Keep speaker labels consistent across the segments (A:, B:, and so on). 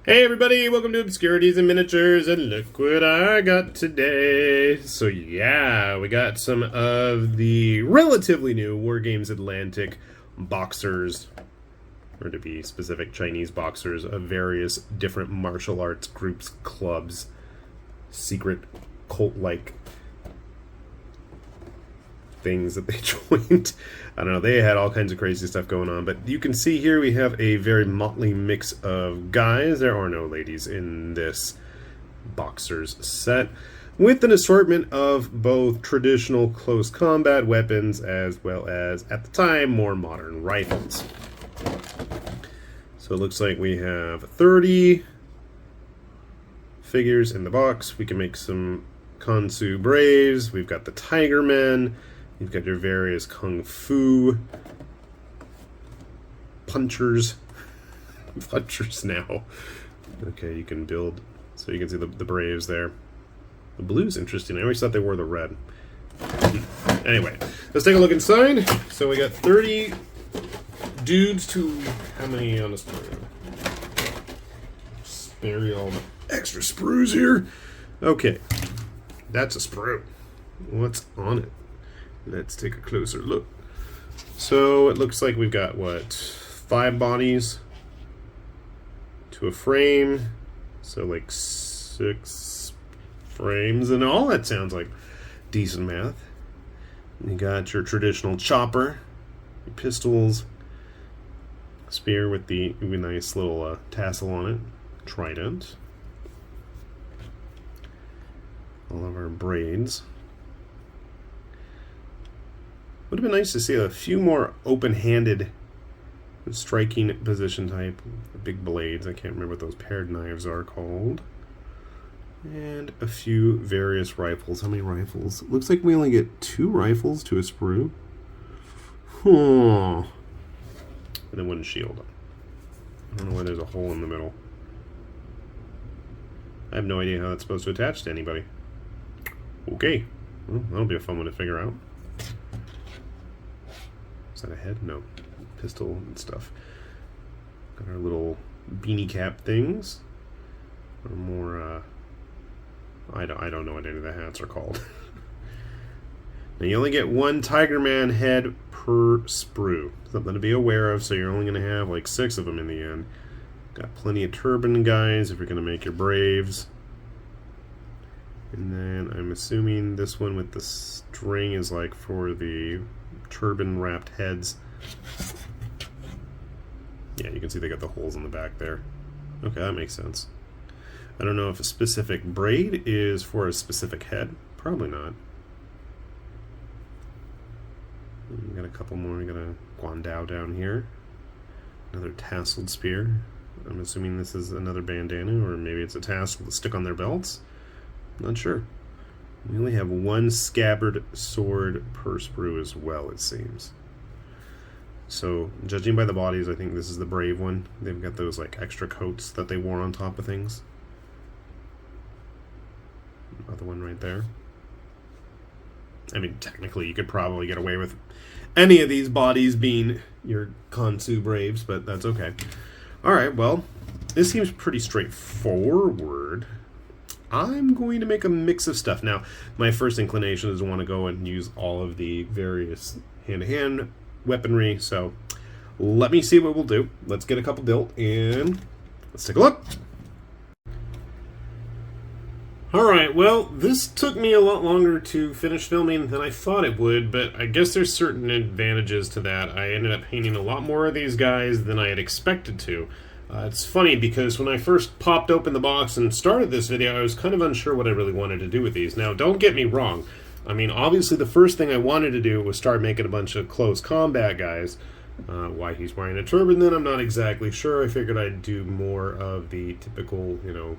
A: Hey everybody, welcome to Obscurities and Miniatures, and look what I got today. So yeah, we got some of the relatively new Wargames Atlantic boxers, or to be specific, Chinese boxers of various different martial arts groups, clubs, secret cult-like things that they joined. I don't know, they had all kinds of crazy stuff going on, but you can see here we have a very motley mix of guys. There are no ladies in this boxers set, with an assortment of both traditional close combat weapons as well as, at the time, more modern rifles. So it looks like we have 30 figures in the box. We can make some Kansu Braves. We've got the Tiger Men. You've got your various Kung Fu punchers. Punchers now. Okay, you can build. So you can see the Braves there. The blue's interesting. I always thought they wore the red. Anyway, let's take a look inside. So we got 30 dudes to... How many on the sprue? Spare you all the extra sprues here. Okay, that's a sprue. What's on it? Let's take a closer look. So it looks like we've got, what, 5 bodies to a frame. So like 6 frames and all. That sounds like decent math. You got your traditional chopper, your pistols, spear with the nice little tassel on it, trident, all of our braids. Would have been nice to see a few more open-handed striking position type, big blades. I can't remember what those paired knives are called. And a few various rifles. How many rifles? It looks like we only get 2 rifles to a sprue. And then one shield. I don't know why there's a hole in the middle. I have no idea how that's supposed to attach to anybody. Okay. Well, that'll be a fun one to figure out. Is that a head? No. Pistol and stuff. Got our little beanie cap things. Or more, I don't know what any of the hats are called. Now you only get 1 Tiger Man head per sprue. Something to be aware of, so you're only going to have like 6 of them in the end. Got plenty of turban guys if you're going to make your Braves. And then I'm assuming this one with the string is like for the turban wrapped heads. Yeah, you can see they got the holes in the back there. Okay, that makes sense. I don't know if a specific braid is for a specific head. Probably not. We got a couple more. We got a Guandao down here. Another tasseled spear. I'm assuming this is another bandana, or maybe it's a tassel to stick on their belts. Not sure. We only have 1 scabbard sword per sprue as well, it seems. So, judging by the bodies, I think this is the brave one. They've got those like extra coats that they wore on top of things. Another one right there. I mean, technically, you could probably get away with any of these bodies being your Kansu Braves, but that's okay. Alright, well, this seems pretty straightforward. I'm going to make a mix of stuff. Now, my first inclination is to want to go and use all of the various hand-to-hand weaponry, so let me see what we'll do. Let's get a couple built, and let's take a look. Alright, well, this took me a lot longer to finish filming than I thought it would, but I guess there's certain advantages to that. I ended up painting a lot more of these guys than I had expected to. It's funny because when I first popped open the box and started this video, I was kind of unsure what I really wanted to do with these. Now, don't get me wrong. I mean, obviously the first thing I wanted to do was start making a bunch of close combat guys. Why he's wearing a turban then, I'm not exactly sure. I figured I'd do more of the typical, you know,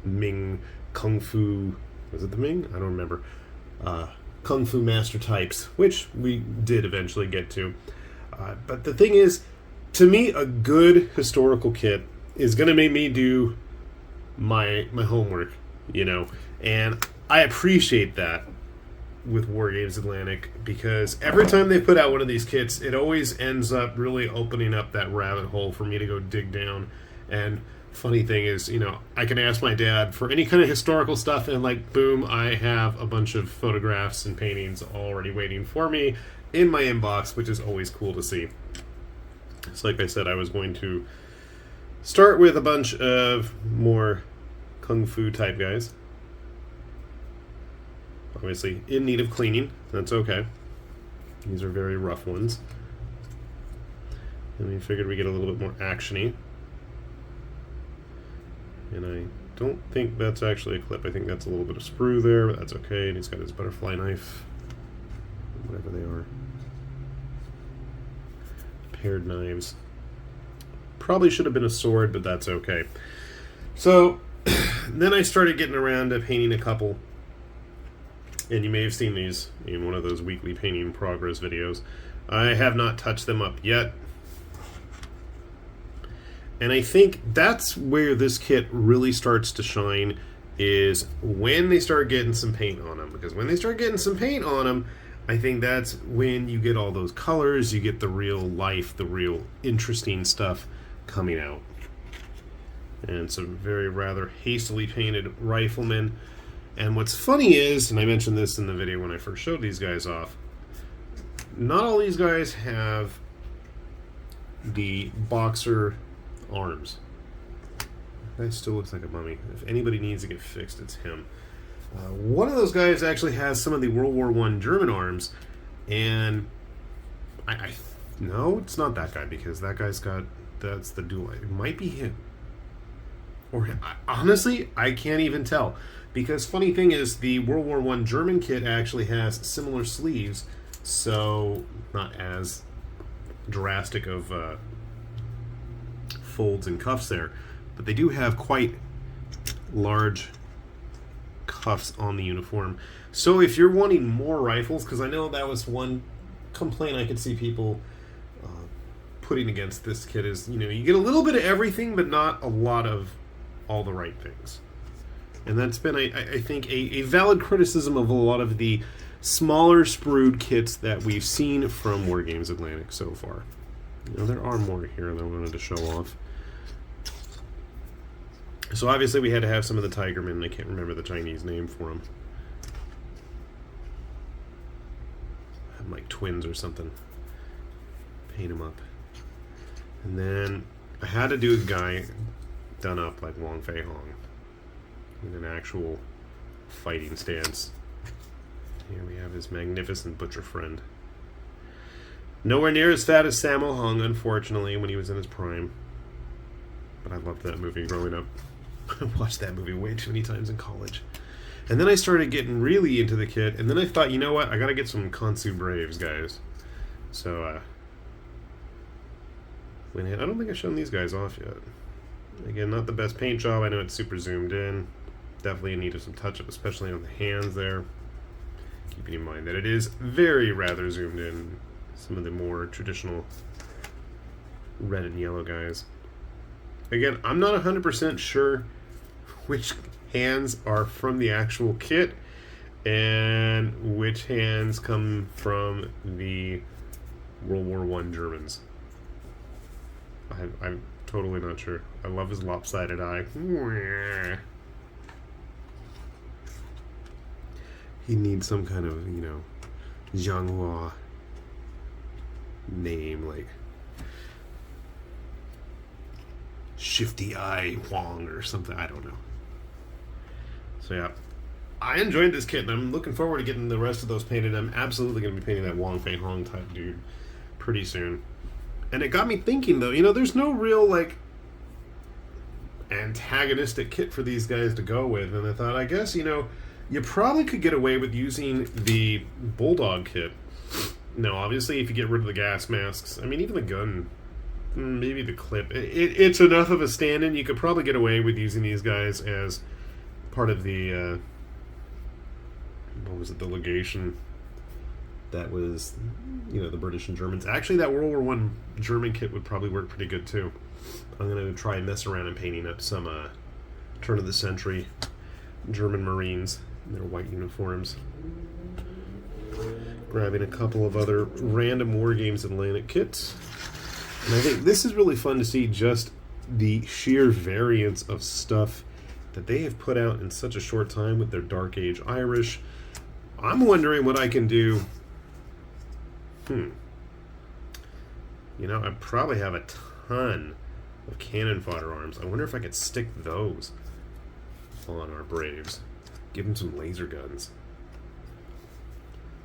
A: Ming Kung Fu... Was it the Ming? I don't remember. Kung Fu master types, which we did eventually get to. But the thing is, to me, a good historical kit is going to make me do my homework, you know, and I appreciate that with Wargames Atlantic, because every time they put out one of these kits, it always ends up really opening up that rabbit hole for me to go dig down And funny thing is, you know, I can ask my dad for any kind of historical stuff, and like, boom, I have a bunch of photographs and paintings already waiting for me in my inbox, which is always cool to see. So like I said, I was going to start with a bunch of more kung fu type guys. Obviously in need of cleaning, that's okay. These are very rough ones. And we figured we get a little bit more action-y. And I don't think that's actually a clip. I think that's a little bit of sprue there, but that's okay. And he's got his butterfly knife, whatever they are. Paired knives. Probably should have been a sword, but that's okay. So then I started getting around to painting a couple. And you may have seen these in one of those weekly painting progress videos. I have not touched them up yet. And I think that's where this kit really starts to shine, is when they start getting some paint on them. Because when they start getting some paint on them, I think that's when you get all those colors, you get the real life, the real interesting stuff coming out. And some very rather hastily painted riflemen. And what's funny is, and I mentioned this in the video when I first showed these guys off, not all these guys have the boxer arms. That still looks like a mummy. If anybody needs to get fixed, it's him. One of those guys actually has some of the World War I German arms, and no, it's not that guy, because that guy's got, that's the dual. It might be him. Or honestly, I can't even tell. Because funny thing is, the World War I German kit actually has similar sleeves, so not as drastic of folds and cuffs there, but they do have quite large cuffs on the uniform. So if you're wanting more rifles, because I know that was one complaint I could see people putting against this kit, is, you know, you get a little bit of everything, but not a lot of all the right things. And that's been, I think, a valid criticism of a lot of the smaller sprued kits that we've seen from Wargames Atlantic so far. You know, there are more here that I wanted to show off. So obviously we had to have some of the Tigermen. I can't remember the Chinese name for them. I'm like twins or something. Paint them up. And then I had to do a guy done up like Wong Fei Hong in an actual fighting stance. Here we have his magnificent butcher friend. Nowhere near as fat as Sammo Hung, unfortunately, when he was in his prime. But I loved that movie growing up. I watched that movie way too many times in college. And then I started getting really into the kit, and then I thought, you know what, I gotta get some Kansu Braves, guys. So, went ahead. I don't think I've shown these guys off yet. Again, not the best paint job. I know it's super zoomed in. Definitely in need of some touch-up, especially on the hands there. Keeping in mind that it is very rather zoomed in. Some of the more traditional red and yellow guys. Again, I'm not 100% sure which hands are from the actual kit and which hands come from the World War I Germans. I'm totally not sure. I love his lopsided eye. He needs some kind of, you know, Zhanghua name, like Shifty Eye Huang or something. I don't know. So yeah, I enjoyed this kit, and I'm looking forward to getting the rest of those painted. I'm absolutely going to be painting that Wong Fei Hong type dude pretty soon. And it got me thinking, though, you know, there's no real, like, antagonistic kit for these guys to go with. And I thought, I guess, you know, you probably could get away with using the Bulldog kit. Now, obviously, if you get rid of the gas masks, I mean, even the gun, maybe the clip, it's enough of a stand-in. You could probably get away with using these guys as part of the, what was it, the legation that was, you know, the British and Germans. Actually, that World War I German kit would probably work pretty good, too. I'm going to try and mess around and painting up some turn-of-the-century German Marines in their white uniforms. Grabbing a couple of other random Wargames Atlantic kits. And I think this is really fun to see just the sheer variance of stuff that they have put out in such a short time with their Dark Age Irish. I'm wondering what I can do. You know, I probably have a ton of cannon fodder arms. I wonder if I could stick those on our Braves. Give them some laser guns.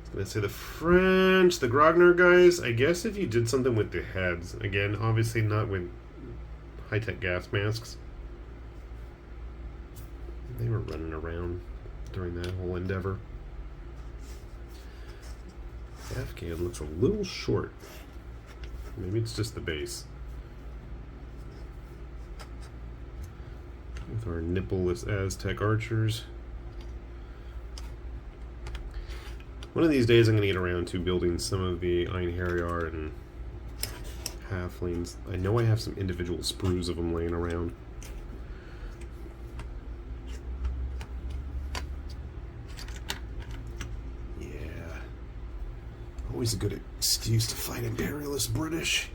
A: I was going to say the French, the Grogner guys, I guess if you did something with the heads. Again, obviously not with high-tech gas masks. They were running around during that whole endeavor. Afghan looks a little short. Maybe it's just the base. With our nippleless Aztec archers. One of these days I'm going to get around to building some of the Einherjar and halflings. I know I have some individual sprues of them laying around. Yeah. Always a good excuse to fight imperialist British.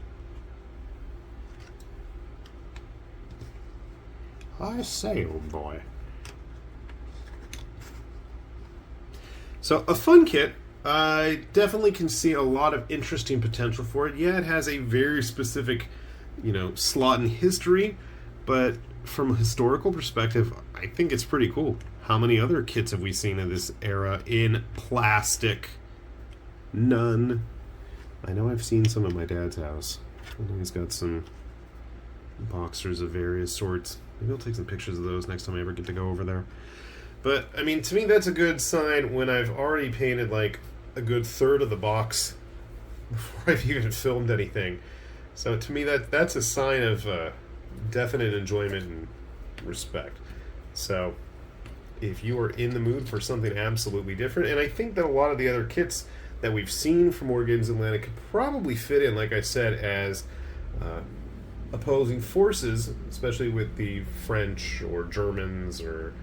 A: I say, old boy. So, a fun kit. I definitely can see a lot of interesting potential for it. Yeah, it has a very specific, slot in history, but from a historical perspective, I think it's pretty cool. How many other kits have we seen in this era in plastic? None. I know I've seen some at my dad's house. I know he's got some boxers of various sorts. Maybe I'll take some pictures of those next time I ever get to go over there. But, I mean, to me that's a good sign when I've already painted, like, a good third of the box before I've even filmed anything. So, to me, that's a sign of definite enjoyment and respect. So, if you are in the mood for something absolutely different, and I think that a lot of the other kits that we've seen from Wargames Atlantic could probably fit in, like I said, as opposing forces, especially with the French or Germans or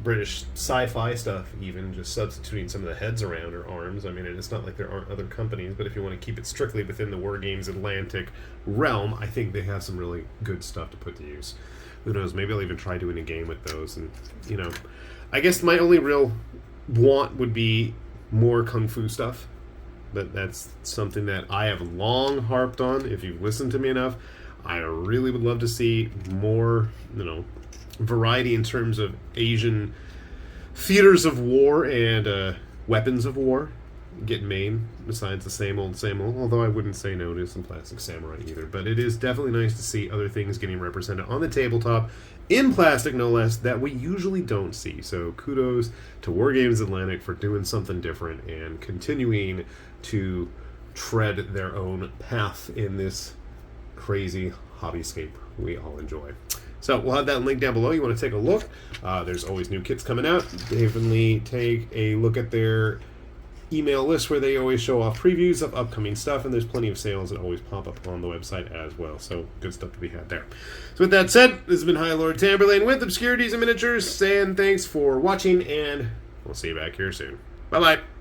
A: British sci-fi stuff, even just substituting some of the heads around or arms. I mean, it's not like there aren't other companies, but if you want to keep it strictly within the Wargames Atlantic realm, I think they have some really good stuff to put to use. Who knows, maybe I'll even try doing a game with those. And, I guess my only real want would be more Kung Fu stuff. But that's something that I have long harped on. If you've listened to me enough, I really would love to see more, variety in terms of Asian theaters of war and weapons of war getting made, besides the same old, although I wouldn't say no to some plastic samurai either. But it is definitely nice to see other things getting represented on the tabletop, in plastic no less, that we usually don't see. So kudos to Wargames Atlantic for doing something different and continuing to tread their own path in this crazy hobbyscape we all enjoy. So we'll have that link down below. You want to take a look. There's always new kits coming out. Definitely take a look at their email list where they always show off previews of upcoming stuff, and there's plenty of sales that always pop up on the website as well. So good stuff to be had there. So with that said, this has been High Lord Tamberlane with Obscurities and Miniatures, saying thanks for watching, and we'll see you back here soon. Bye-bye.